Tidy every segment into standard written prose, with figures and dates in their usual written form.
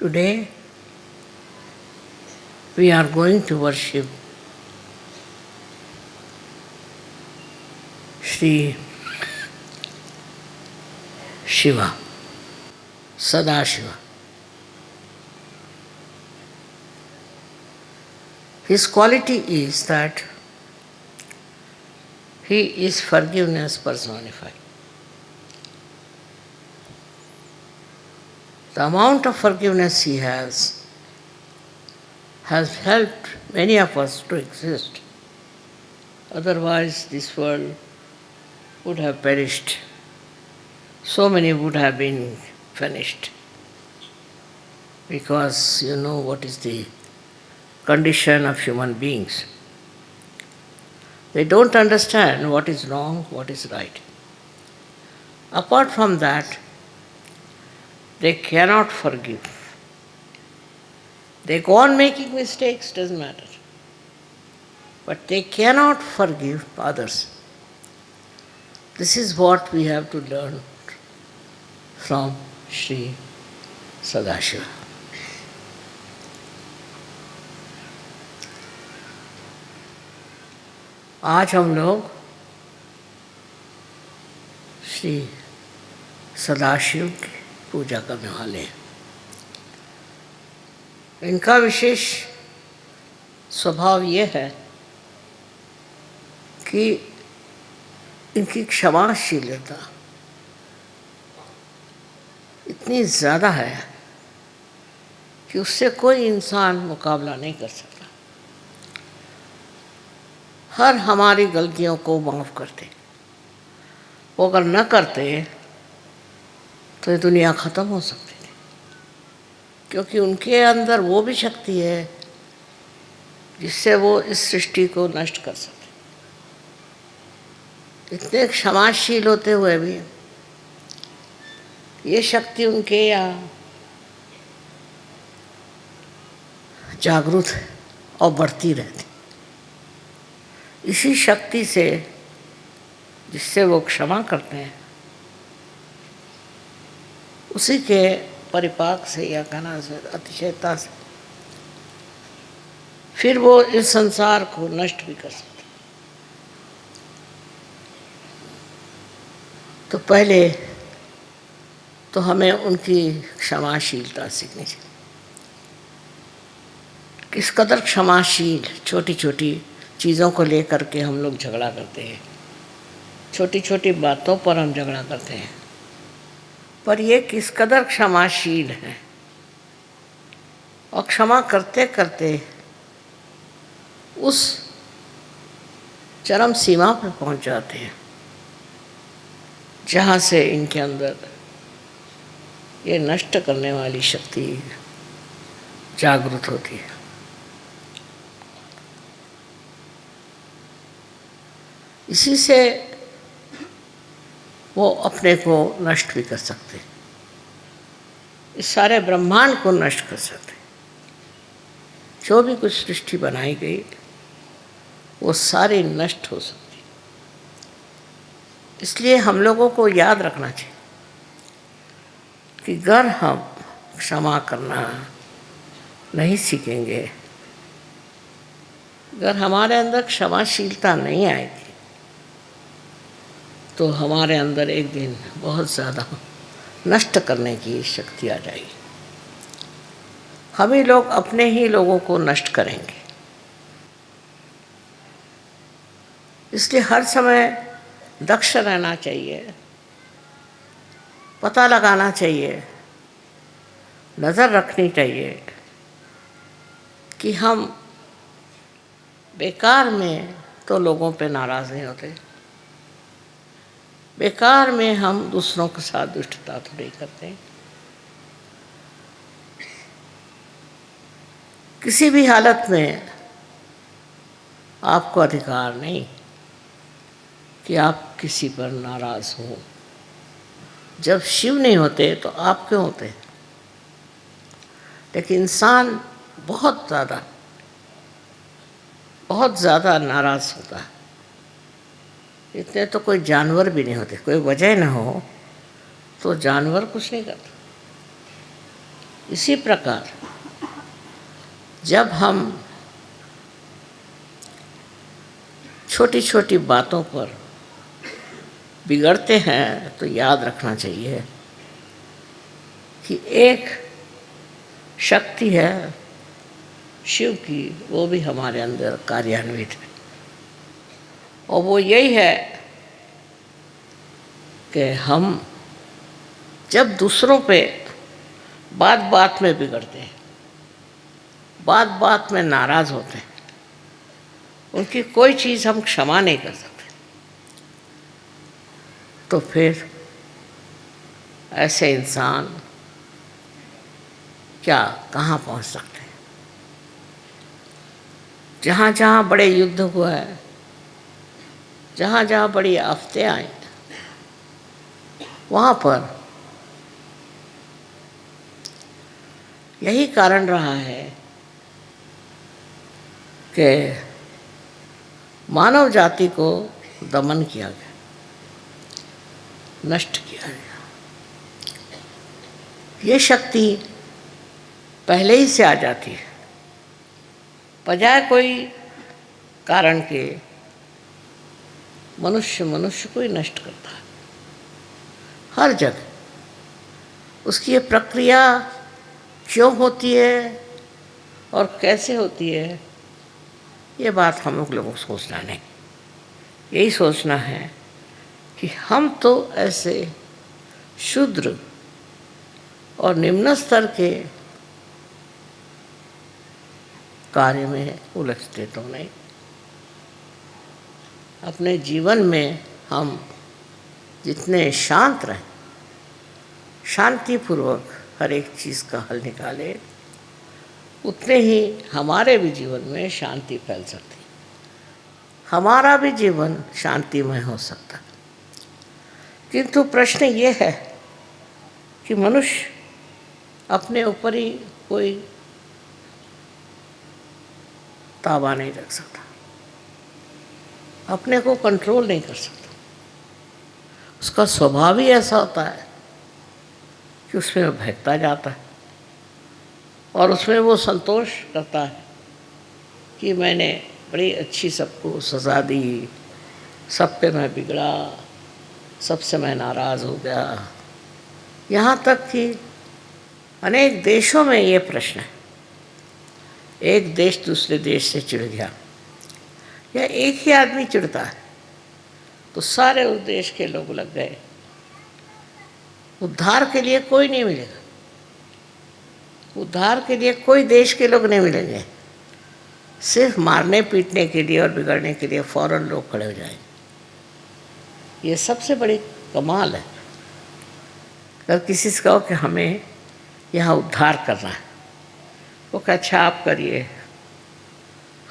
Today we are going to worship Sri Shiva, Sadashiva. His quality is that he is forgiveness personified. The amount of forgiveness he has helped many of us to exist. Otherwise, this world would have perished. So many would have been finished. Because you know what is the condition of human beings. They don't understand what is wrong, what is right. Apart from that, they cannot forgive. They go on making mistakes, doesn't matter. But they cannot forgive others. This is what we have to learn from Sri Sadashiva. आज हम लोग श्री सदाशिव की पूजा करने वाले हैं। इनका विशेष स्वभाव ये है कि इनकी क्षमाशीलता इतनी ज़्यादा है कि उससे कोई इंसान मुकाबला नहीं कर सकता। हर हमारी गलतियों को माफ़ करते। वो अगर न करते तो ये दुनिया ख़त्म हो सकती थी, क्योंकि उनके अंदर वो भी शक्ति है जिससे वो इस सृष्टि को नष्ट कर सकते। इतने क्षमाशील होते हुए भी ये शक्ति उनके यहाँ जागृत और बढ़ती रहती। इसी शक्ति से जिससे वो क्षमा करते हैं, उसी के परिपाक से या कहना से अतिशयता से फिर वो इस संसार को नष्ट भी कर सकते। तो पहले तो हमें उनकी क्षमाशीलता सीखनी चाहिए। किस कदर क्षमाशील, छोटी छोटी चीज़ों को लेकर के हम लोग झगड़ा करते हैं, छोटी छोटी बातों पर हम झगड़ा करते हैं, पर ये किस कदर क्षमाशील है और क्षमा करते करते उस चरम सीमा पर पहुंच जाते हैं जहाँ से इनके अंदर ये नष्ट करने वाली शक्ति जागृत होती है। इसी से वो अपने को नष्ट भी कर सकते, इस सारे ब्रह्मांड को नष्ट कर सकते। जो भी कुछ सृष्टि बनाई गई वो सारी नष्ट हो सकती। इसलिए हम लोगों को याद रखना चाहिए कि अगर हम क्षमा करना नहीं सीखेंगे, अगर हमारे अंदर क्षमाशीलता नहीं आएगी, तो हमारे अंदर एक दिन बहुत ज़्यादा नष्ट करने की शक्ति आ जाएगी। हम ही लोग अपने ही लोगों को नष्ट करेंगे। इसलिए हर समय दक्ष रहना चाहिए, पता लगाना चाहिए, नज़र रखनी चाहिए कि हम बेकार में तो लोगों पे नाराज़ नहीं होते, बेकार में हम दूसरों के साथ दुष्टता तो नहीं करते। किसी भी हालत में आपको अधिकार नहीं कि आप किसी पर नाराज़ हो। जब शिव नहीं होते तो आप क्यों होते? लेकिन इंसान बहुत ज़्यादा नाराज़ होता है। इतने तो कोई जानवर भी नहीं होते। कोई वजह ना हो तो जानवर कुछ नहीं करता। इसी प्रकार जब हम छोटी छोटी बातों पर बिगड़ते हैं तो याद रखना चाहिए कि एक शक्ति है शिव की, वो भी हमारे अंदर कार्यान्वित है, और वो यही है कि हम जब दूसरों पे बात बात में बिगड़ते हैं, बात बात में नाराज़ होते हैं, उनकी कोई चीज़ हम क्षमा नहीं कर सकते, तो फिर ऐसे इंसान क्या कहाँ पहुँच सकते हैं। जहाँ जहाँ बड़े युद्ध हुए हैं, जहाँ जहाँ बड़ी आफतें आई, वहाँ पर यही कारण रहा है कि मानव जाति को दमन किया गया, नष्ट किया गया। ये शक्ति पहले ही से आ जाती है, बजाय कोई कारण के मनुष्य को ही नष्ट करता है हर जगह। उसकी ये प्रक्रिया क्यों होती है और कैसे होती है, ये बात हम लोगों को सोचना नहीं। यही सोचना है कि हम तो ऐसे शूद्र और निम्न स्तर के कार्य में उलझते तो नहीं। अपने जीवन में हम जितने शांत रहें, शांतिपूर्वक हर एक चीज़ का हल निकालें, उतने ही हमारे भी जीवन में शांति फैल सकती, हमारा भी जीवन शांतिमय हो सकता। किंतु प्रश्न ये है कि मनुष्य अपने ऊपर ही कोई ताबा नहीं रख सकता, अपने को कंट्रोल नहीं कर सकता। उसका स्वभाव ही ऐसा होता है कि उसमें बहकता जाता है और उसमें वो संतोष करता है कि मैंने बड़ी अच्छी सबको सज़ा दी, सब पे मैं बिगड़ा, सबसे मैं नाराज़ हो गया। यहाँ तक कि अनेक देशों में ये प्रश्न है, एक देश दूसरे देश से चिढ़ गया या एक ही आदमी चिढ़ता है तो सारे उस देश के लोग लग गए, उद्धार के लिए कोई नहीं मिलेगा, उद्धार के लिए कोई देश के लोग नहीं मिलेंगे, सिर्फ मारने पीटने के लिए और बिगड़ने के लिए फौरन लोग खड़े हो जाएंगे। ये सबसे बड़ी कमाल है। अगर किसी से कहो कि हमें यहाँ उद्धार करना है, वो कहे अच्छा आप करिए,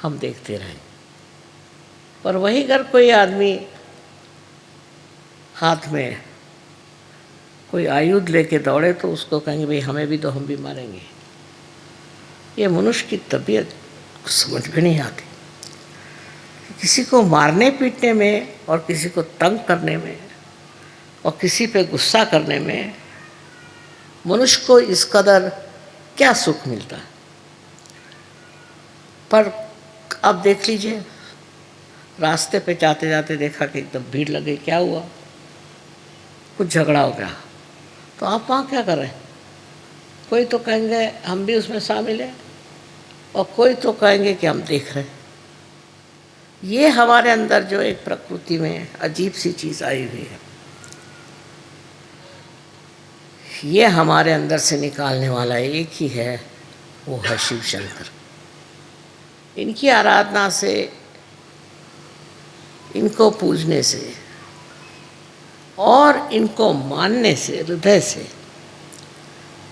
हम देखते रहें। पर वही अगर कोई आदमी हाथ में कोई आयुध लेके दौड़े तो उसको कहेंगे भाई हमें भी, तो हम भी मारेंगे। ये मनुष्य की तबीयत समझ में नहीं आती। किसी को मारने पीटने में और किसी को तंग करने में और किसी पे गुस्सा करने में मनुष्य को इस कदर क्या सुख मिलता है। पर अब देख लीजिए, रास्ते पे जाते जाते देखा कि एकदम भीड़ लग गई, क्या हुआ, कुछ झगड़ा हो गया, तो आप वहाँ क्या कर रहे हैं? कोई तो कहेंगे हम भी उसमें शामिल हैं और कोई तो कहेंगे कि हम देख रहे हैं। ये हमारे अंदर जो एक प्रकृति में अजीब सी चीज़ आई हुई है, ये हमारे अंदर से निकालने वाला एक ही है, वो है शिव शंकर। इनकी आराधना से, इनको पूजने से और इनको मानने से, हृदय से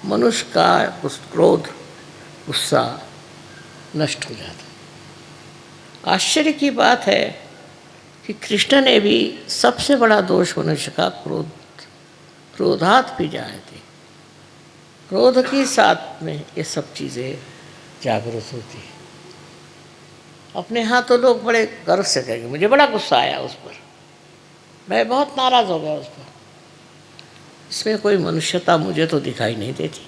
मनुष्य का उस क्रोध, गुस्सा नष्ट हो जाता है। आश्चर्य की बात है कि कृष्ण ने भी सबसे बड़ा दोष मनुष्य का क्रोधात भी जाए थे। क्रोध के साथ में ये सब चीज़ें जागृत होती है। अपने यहाँ तो लोग बड़े गर्व से कहेंगे मुझे बड़ा गुस्सा आया उस पर, मैं बहुत नाराज़ हो गया उस पर। इसमें कोई मनुष्यता मुझे तो दिखाई नहीं देती।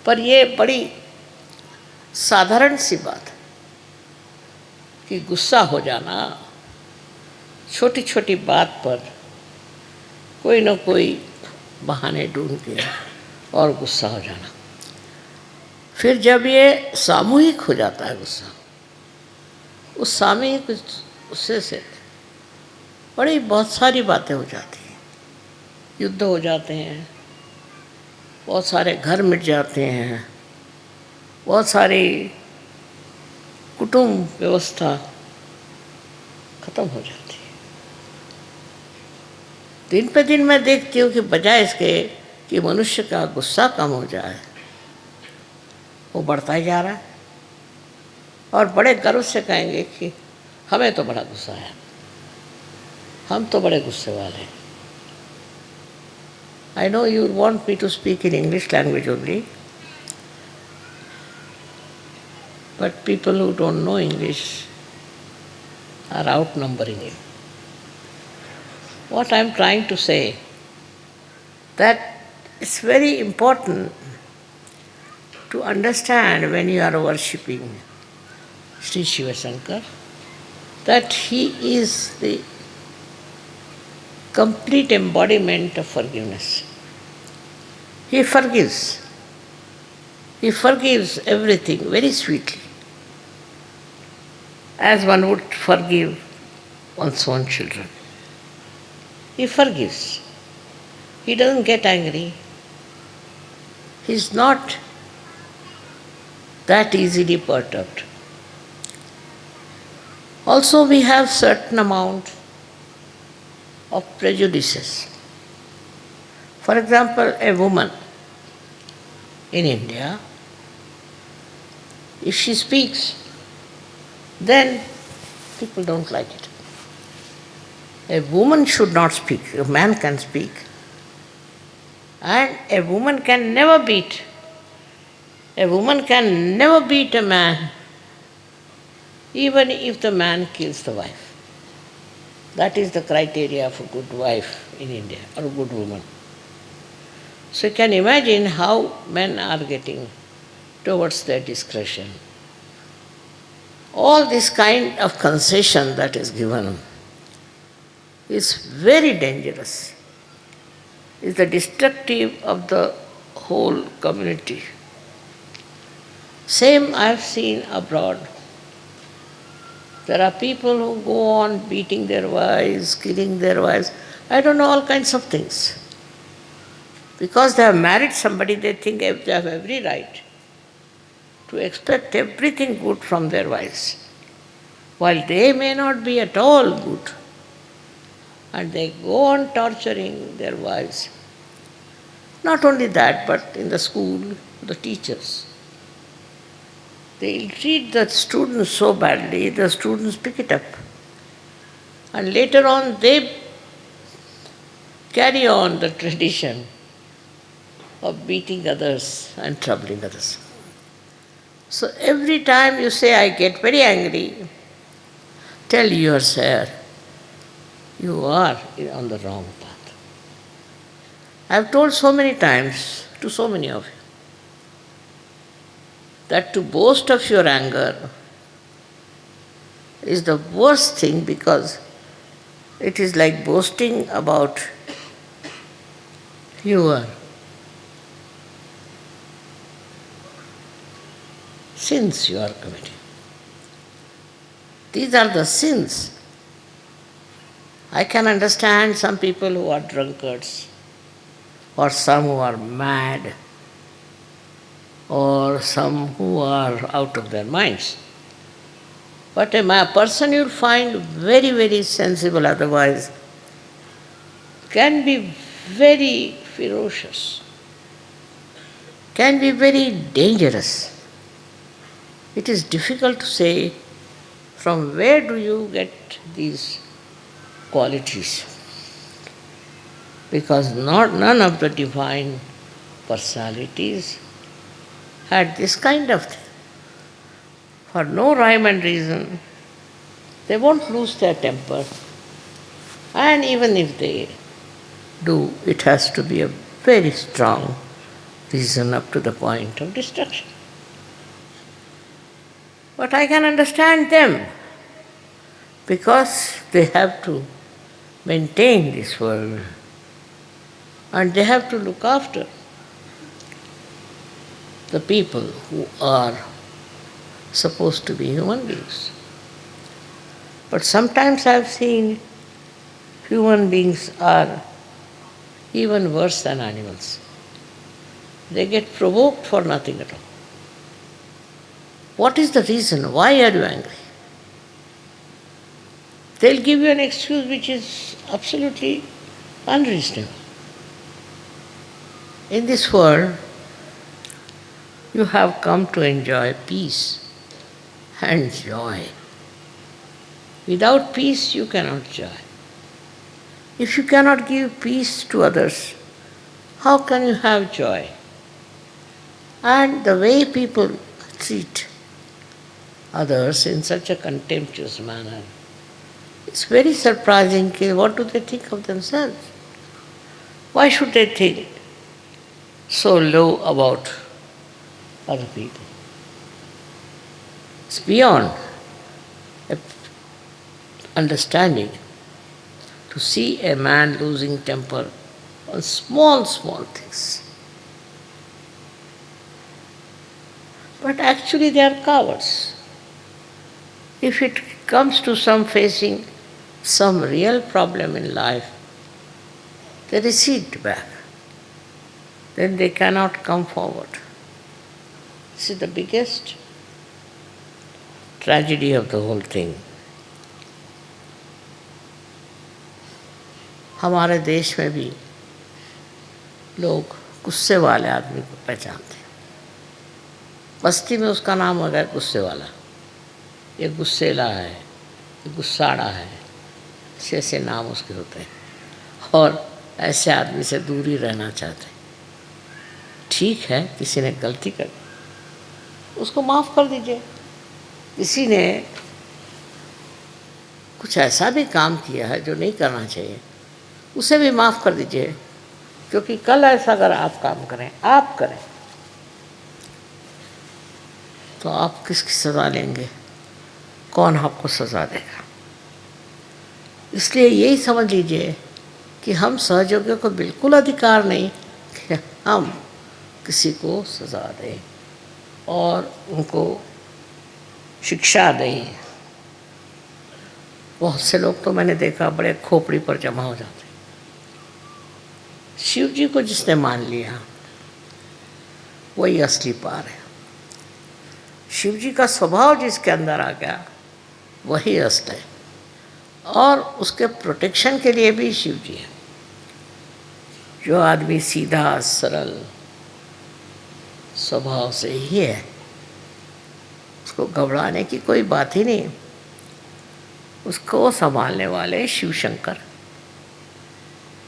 पर ये बड़ी साधारण सी बात है कि गुस्सा हो जाना, छोटी छोटी बात पर कोई न कोई बहाने ढूंढ के और गुस्सा हो जाना। फिर जब ये सामूहिक हो जाता है गुस्सा, उस सामूहिक गुस्से से बड़ी बहुत सारी बातें हो जाती हैं, युद्ध हो जाते हैं, बहुत सारे घर मिट जाते हैं, बहुत सारी कुटुंब व्यवस्था खत्म हो जाती है। दिन पे दिन मैं देखती हूँ कि बजाय इसके कि मनुष्य का गुस्सा कम हो जाए, वो बढ़ता ही जा रहा है। और बड़े गर्व से कहेंगे कि हमें तो बड़ा गुस्सा है, हम तो बड़े गुस्से वाले हैं। I know you want me to speak in English language only, but people who don't know English are outnumbering you. What I am trying to say, that it's very important to understand when you are worshipping Sri Shiva Shankar, that he is the complete embodiment of forgiveness. He forgives. He forgives everything very sweetly, as one would forgive one's own children. He forgives. He doesn't get angry. He's not that easily perturbed. Also, we have certain amount of prejudices. For example, a woman in India, if she speaks, then people don't like it. A woman should not speak, a man can speak. And a woman can never beat. A woman can never beat a man, even if the man kills the wife. That is the criteria of a good wife in India, or a good woman. So you can imagine how men are getting towards their discretion. All this kind of concession that is given is very dangerous. It's the destructive of the whole community. Same I have seen abroad. There are people who go on beating their wives, killing their wives, I don't know, all kinds of things. Because they have married somebody, they think they have every right to expect everything good from their wives, while they may not be at all good. And they go on torturing their wives. Not only that, but in the school, the teachers. They treat the students so badly, the students pick it up. And later on, they carry on the tradition of beating others and troubling others. So every time you say, I get very angry, tell yourself, you are on the wrong path. I have told so many times to so many of you that to boast of your anger is the worst thing, because it is like boasting about your sins you are committing. These are the sins. I can understand some people who are drunkards, or some who are mad, or some who are out of their minds. But a person you'll find very, very sensible otherwise can be very ferocious, can be very dangerous. It is difficult to say from where do you get these qualities, because none of the divine personalities had this kind of thing. For no rhyme and reason, they won't lose their temper. And even if they do, it has to be a very strong reason up to the point of destruction. But I can understand them because they have to maintain this world and they have to look after the people who are supposed to be human beings. But sometimes I have seen human beings are even worse than animals. They get provoked for nothing at all. What is the reason? Why are you angry? They'll give you an excuse which is absolutely unreasonable. In this world, you have come to enjoy peace and joy. Without peace, you cannot joy. If you cannot give peace to others, how can you have joy? And the way people treat others in such a contemptuous manner, it's very surprising. What do they think of themselves? Why should they think so low about other people? It's beyond understanding to see a man losing temper on small things. But actually they are cowards. If it comes to facing some real problem in life, they recede back. Then they cannot come forward. This is the biggest tragedy of the whole thing. हमारे देश में भी लोग गुस्से वाले आदमी को पहचानते हैं। बस्ती में उसका नाम हो गया गुस्से वाला, ये गुस्सेला है, ये गुस्साड़ा है, ऐसे नाम उसके होते हैं और ऐसे आदमी से दूर ही रहना चाहते हैं। ठीक है, किसी ने गलती कर उसको माफ़ कर दीजिए। किसी ने कुछ ऐसा भी काम किया है जो नहीं करना चाहिए, उसे भी माफ़ कर दीजिए, क्योंकि कल ऐसा अगर आप काम करें, आप करें, तो आप किसकी सज़ा लेंगे? कौन आपको सज़ा देगा? इसलिए यही समझ लीजिए कि हम सहयोगियों को बिल्कुल अधिकार नहीं कि हम किसी को सज़ा दें और उनको शिक्षा दें। बहुत से लोग तो मैंने देखा बड़े खोपड़ी पर जमा हो जाते। शिव जी को जिसने मान लिया वही असली पार है। शिव जी का स्वभाव जिसके अंदर आ गया वही असल है, और उसके प्रोटेक्शन के लिए भी शिव जी है। जो आदमी सीधा सरल स्वभाव से ही है, उसको घबराने की कोई बात ही नहीं। उसको संभालने वाले शिव शंकर,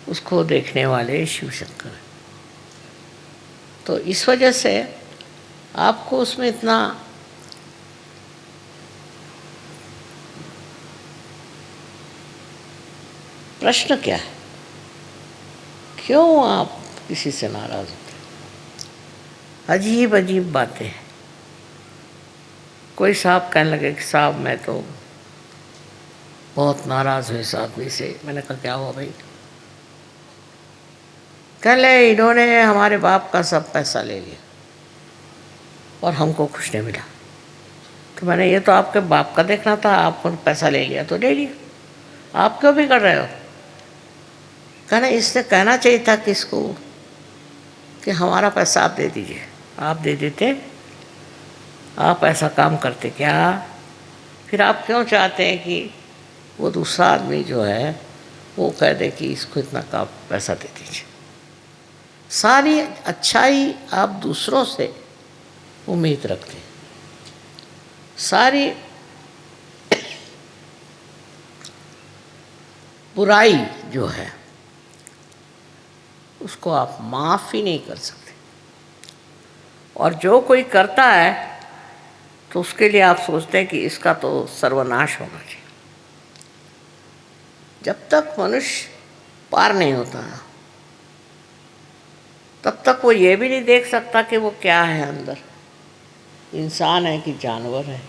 उसको देखने वाले शिव शंकर। तो इस वजह से आपको उसमें इतना प्रश्न क्या है? क्यों आप किसी से नाराज़ होते हैं? अजीब अजीब बातें हैं। कोई साहब कहने लगे कि साहब मैं तो बहुत नाराज़ हुई इस आदमी से। मैंने कहा क्या हुआ भाई? कह ले इन्होंने हमारे बाप का सब पैसा ले लिया और हमको कुछ नहीं मिला। तो मैंने ये तो आपके बाप का देखना था, आपको पैसा ले लिया तो ले लिया, आप क्यों भी कर रहे हो? कहना इसने कहना चाहिए था किसको कि हमारा पैसा आप दे दीजिए। आप दे देते, आप ऐसा काम करते क्या? फिर आप क्यों चाहते हैं कि वो दूसरा आदमी जो है वो कह दे कि इसको इतना का पैसा दे दीजिए? सारी अच्छाई आप दूसरों से उम्मीद रखते हैं, सारी बुराई जो है उसको आप माफ़ ही नहीं कर सकते। और जो कोई करता है तो उसके लिए आप सोचते हैं कि इसका तो सर्वनाश होना चाहिए। जब तक मनुष्य पार नहीं होता तब तक वो ये भी नहीं देख सकता कि वो क्या है अंदर, इंसान है कि जानवर है,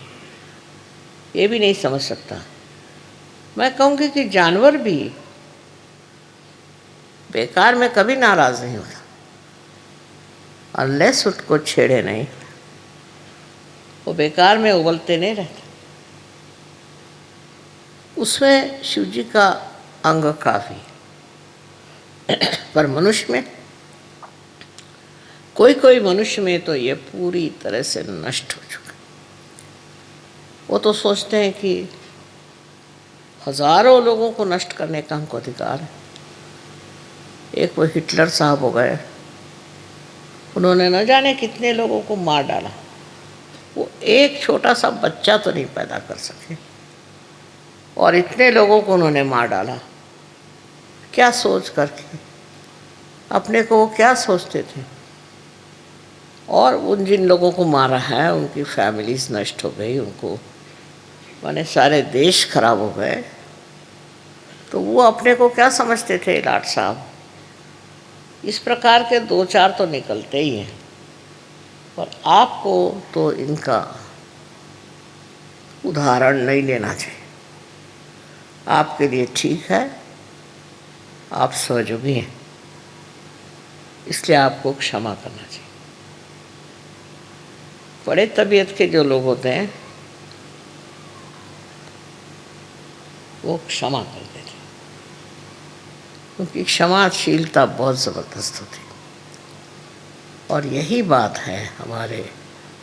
ये भी नहीं समझ सकता। मैं कहूँगी कि जानवर भी बेकार में कभी नाराज़ नहीं होता, अनलेस उसको छेड़े नहीं, वो बेकार में उबलते नहीं रहते। उसमें शिव जी का अंग काफ़ी, पर मनुष्य में, कोई कोई मनुष्य में तो ये पूरी तरह से नष्ट हो चुका। वो तो सोचते हैं कि हजारों लोगों को नष्ट करने का हमको अधिकार है। एक वो हिटलर साहब हो गए, उन्होंने न जाने कितने लोगों को मार डाला, वो एक छोटा सा बच्चा तो नहीं पैदा कर सके और इतने लोगों को उन्होंने मार डाला। क्या सोच करके, अपने को वो क्या सोचते थे? और उन जिन लोगों को मारा है उनकी फैमिलीज नष्ट हो गई, उनको माने सारे देश खराब हो गए, तो वो अपने को क्या समझते थे लाट साहब? इस प्रकार के दो चार तो निकलते ही हैं, पर आपको तो इनका उदाहरण नहीं लेना चाहिए। आपके लिए ठीक है, आप सहयोगी हैं, इसलिए आपको क्षमा करना चाहिए। बड़े तबीयत के जो लोग होते हैं वो क्षमा कर देते हैं, क्योंकि क्षमाशीलता बहुत ज़बरदस्त होती है। और यही बात है हमारे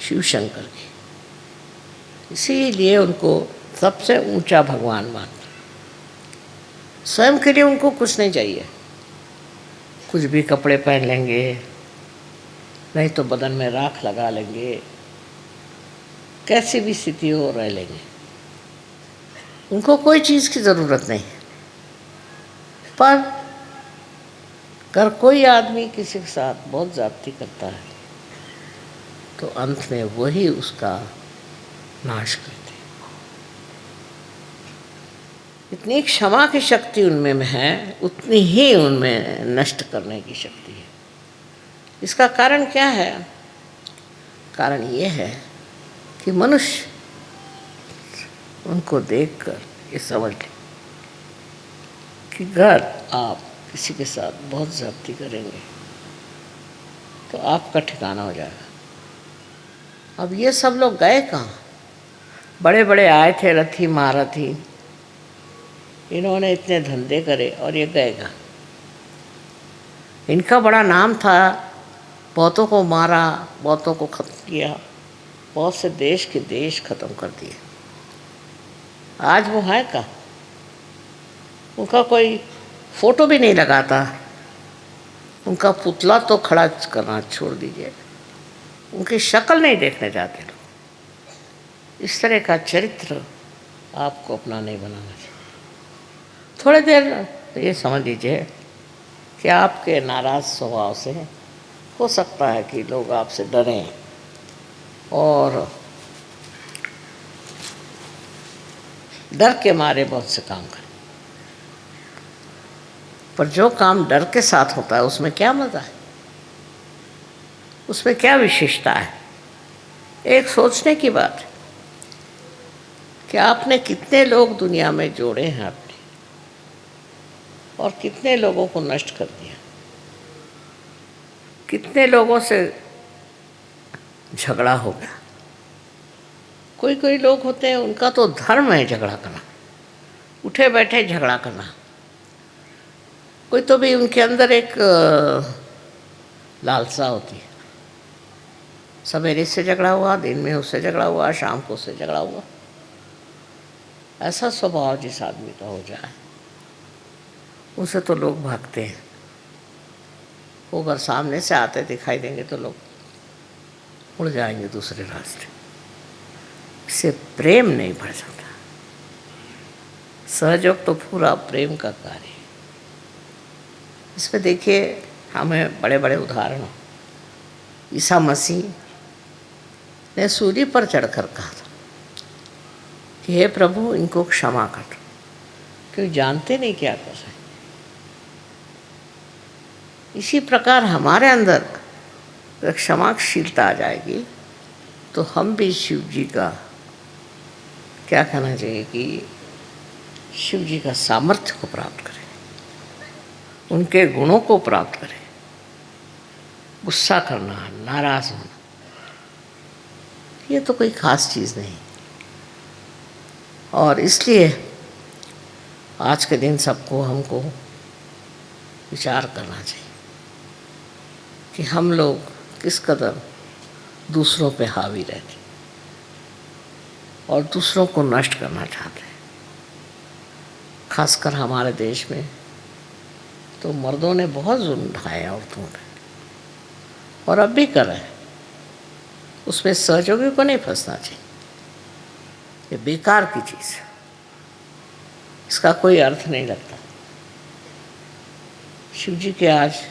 शिव शंकर की, इसीलिए उनको सबसे ऊंचा भगवान मानते। स्वयं के लिए उनको कुछ नहीं चाहिए, कुछ भी कपड़े पहन लेंगे, नहीं तो बदन में राख लगा लेंगे, कैसी भी स्थिति हो रह लेंगे, उनको कोई चीज़ की ज़रूरत नहीं है। पर अगर कोई आदमी किसी के साथ बहुत ज़्यादती करता है तो अंत में वही उसका नाश करते हैं। इतनी क्षमा की शक्ति उनमें है, उतनी ही उनमें नष्ट करने की शक्ति है। इसका कारण क्या है? कारण ये है कि मनुष्य उनको देखकर ये समझ ले कि अगर आप किसी के साथ बहुत ज़्यादती करेंगे तो आपका ठिकाना हो जाएगा। अब ये सब लोग गए कहाँ? बड़े बड़े आए थे रथी महारथी, इन्होंने इतने धंधे करे और ये गए कहाँ? इनका बड़ा नाम था, बहुतों को मारा, बहुतों को खत्म किया, बहुत से देश के देश खत्म कर दिए। आज वो है कहाँ? उनका कोई फोटो भी नहीं लगाता, उनका पुतला तो खड़ा करना छोड़ दीजिए, उनकी शक्ल नहीं देखने जाते लोग। इस तरह का चरित्र आपको अपना नहीं बनाना चाहिए। थोड़ी देर ये समझ लीजिए कि आपके नाराज़ स्वभाव से हो सकता है कि लोग आपसे डरें और डर के मारे बहुत से काम करें, पर जो काम डर के साथ होता है उसमें क्या मज़ा है, उसमें क्या विशेषता है? एक सोचने की बात है कि आपने कितने लोग दुनिया में जोड़े हैं आपने, और कितने लोगों को नष्ट कर दिया, कितने लोगों से झगड़ा हो गया। कोई कोई लोग होते हैं उनका तो धर्म है झगड़ा करना, उठे बैठे झगड़ा करना। कोई तो भी उनके अंदर एक लालसा होती है, सवेरे से झगड़ा हुआ, दिन में उससे झगड़ा हुआ, शाम को उससे झगड़ा हुआ। ऐसा स्वभाव जिस आदमी का हो जाए उसे तो लोग भागते हैं। वो अगर सामने से आते दिखाई देंगे तो लोग उड़ जाएंगे दूसरे रास्ते। इससे प्रेम नहीं बढ़ सकता। सहयोग तो पूरा प्रेम का कार्य है। इसमें देखिए हमें बड़े बड़े उदाहरण, ईसा मसीह ने सूली पर चढ़कर कहा था कि हे प्रभु इनको क्षमा कर दो, क्योंकि जानते नहीं क्या कर रहे। इसी प्रकार हमारे अंदर अगर क्षमाशीलता आ जाएगी तो हम भी शिव जी का क्या कहना चाहिए कि शिव जी का सामर्थ्य को प्राप्त करें, उनके गुणों को प्राप्त करें। गुस्सा करना, नाराज होना, ये तो कोई खास चीज़ नहीं। और इसलिए आज के दिन सबको हमको विचार करना चाहिए कि हम लोग किस कदर दूसरों पे हावी रहते और दूसरों को नष्ट करना चाहते हैं। खासकर हमारे देश में तो मर्दों ने बहुत जुल्म ढाए औरतों पे, और अब भी कर रहे हैं। उसमें सहयोगी को नहीं फंसना चाहिए, ये बेकार की चीज़ है, इसका कोई अर्थ नहीं लगता। शिव जी के आज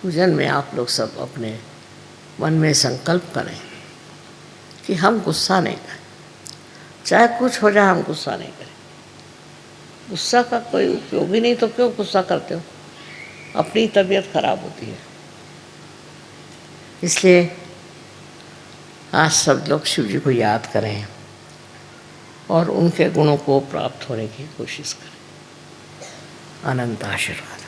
पूजन में आप लोग सब अपने मन में संकल्प करें कि हम गुस्सा नहीं करें, चाहे कुछ हो जाए हम गुस्सा नहीं करें। गुस्सा का कोई उपयोग ही नहीं, तो क्यों गुस्सा करते हो? अपनी तबीयत खराब होती है। इसलिए आज सब लोग शिव जी को याद करें और उनके गुणों को प्राप्त होने की कोशिश करें। अनंत आशीर्वाद।